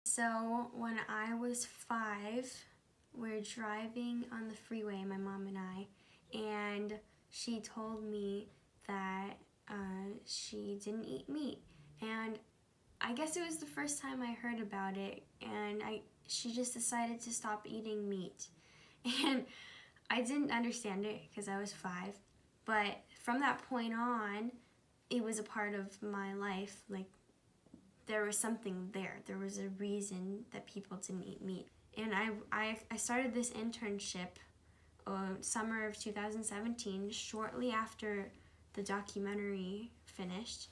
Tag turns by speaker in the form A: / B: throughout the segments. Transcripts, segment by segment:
A: So when I was 5, we're driving on the freeway, my mom and I, and she told me that she didn't eat meat. And I guess it was the first time I heard about it, and she just decided to stop eating meat. And I didn't understand it because I was 5, but from that point on, it was a part of my life. Like, there was something there. There was a reason that people didn't eat meat. And I started this internship summer of 2017, shortly after the documentary finished.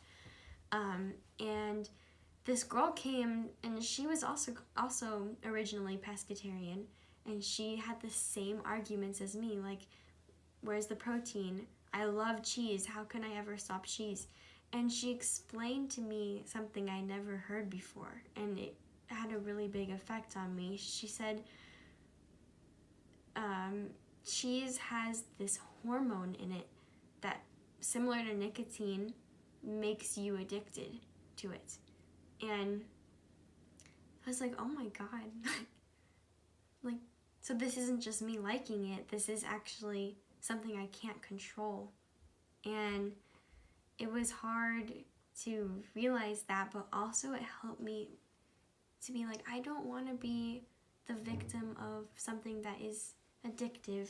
A: And this girl came, and she was also originally pescatarian, and she had the same arguments as me, like, where's the protein? I love cheese. How can I ever stop cheese? And she explained to me something I never heard before, and it had a really big effect on me. She said, cheese has this hormone in it that, similar to nicotine, makes you addicted to it. And I was like, oh my God. Like, so this isn't just me liking it. This is actually something I can't control. And it was hard to realize that, but also it helped me to be like, I don't want to be the victim of something that is addictive.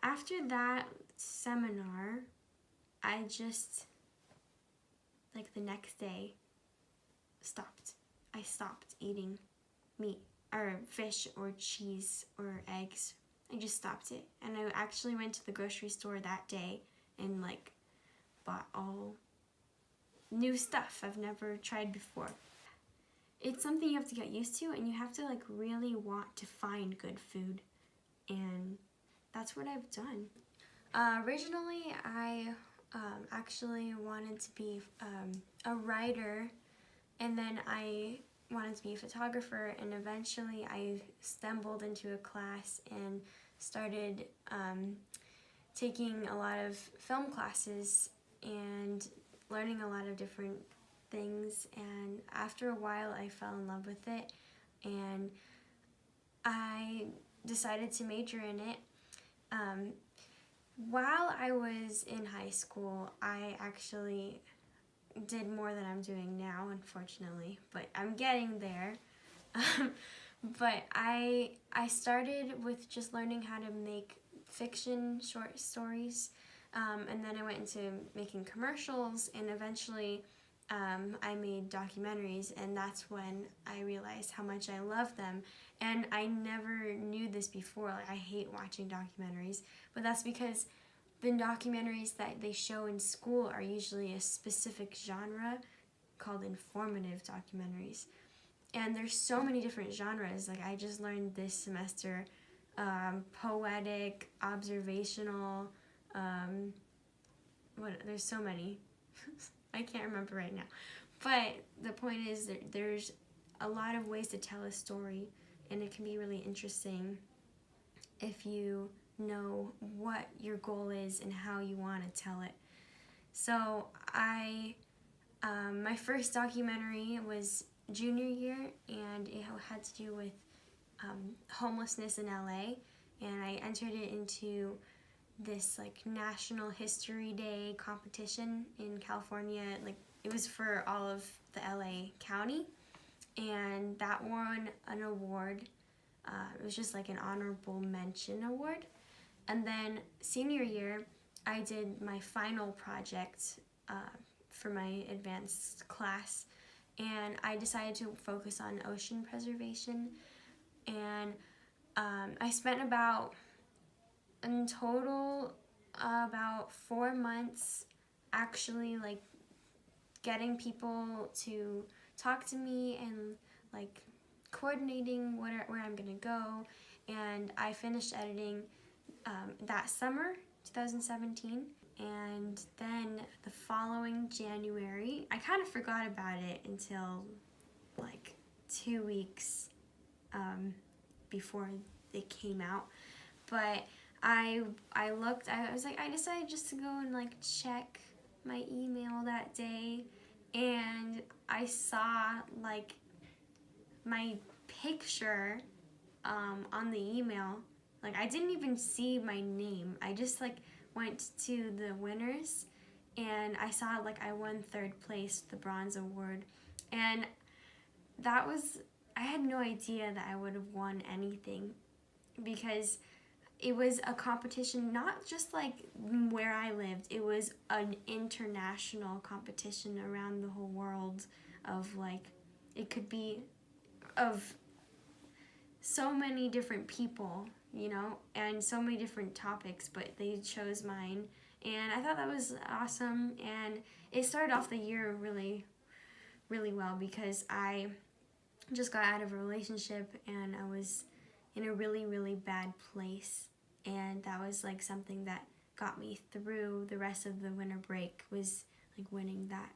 A: After that seminar, I just, like, the next day, stopped. I stopped eating meat or fish or cheese or eggs. I just stopped it. And I actually went to the grocery store that day and, like, bought all new stuff I've never tried before. It's something you have to get used to, and you have to, like, really want to find good food. And that's what I've done. Originally, I actually wanted to be a writer, and then I wanted to be a photographer, and eventually I stumbled into a class and started taking a lot of film classes and learning a lot of different things. And after a while, I fell in love with it, and I decided to major in it. While I was in high school, I actually did more than I'm doing now, unfortunately, but I'm getting there. But I started with just learning how to make fiction short stories, and then I went into making commercials, and eventually I made documentaries, and that's when I realized how much I love them. And I never knew this before. Like, I hate watching documentaries, but that's because the documentaries that they show in school are usually a specific genre called informative documentaries. And there's so many different genres. Like, I just learned this semester, poetic, observational, there's so many. I can't remember right now. But the point is that there's a lot of ways to tell a story, and it can be really interesting if you know what your goal is and how you want to tell it. So my first documentary was junior year, and it had to do with homelessness in LA, and I entered it into this, like, National History Day competition in California. Like, it was for all of the LA County, and that won an award. It was just like an honorable mention award. And then senior year, I did my final project for my advanced class, and I decided to focus on ocean preservation. And I spent in total about 4 months actually, like, getting people to talk to me and, like, coordinating where I'm gonna go. And I finished editing that summer, 2017. And then the following January, I kind of forgot about it until, like, 2 weeks before it came out. But I looked, I was like, I decided just to go and, like, check my email that day, and I saw, like, my picture on the email, like I didn't even see my name. I just like went to the winners and I saw like I won 3rd place, the bronze award. And that was, I had no idea that I would have won anything, because it was a competition not just like where I lived. It was an international competition around the whole world, of like, it could be of so many different people, you know, and so many different topics, but they chose mine. And I thought that was awesome, and it started off the year really, really well, because I just got out of a relationship and I was in a really, really bad place. And that was like something that got me through the rest of the winter break, was like winning that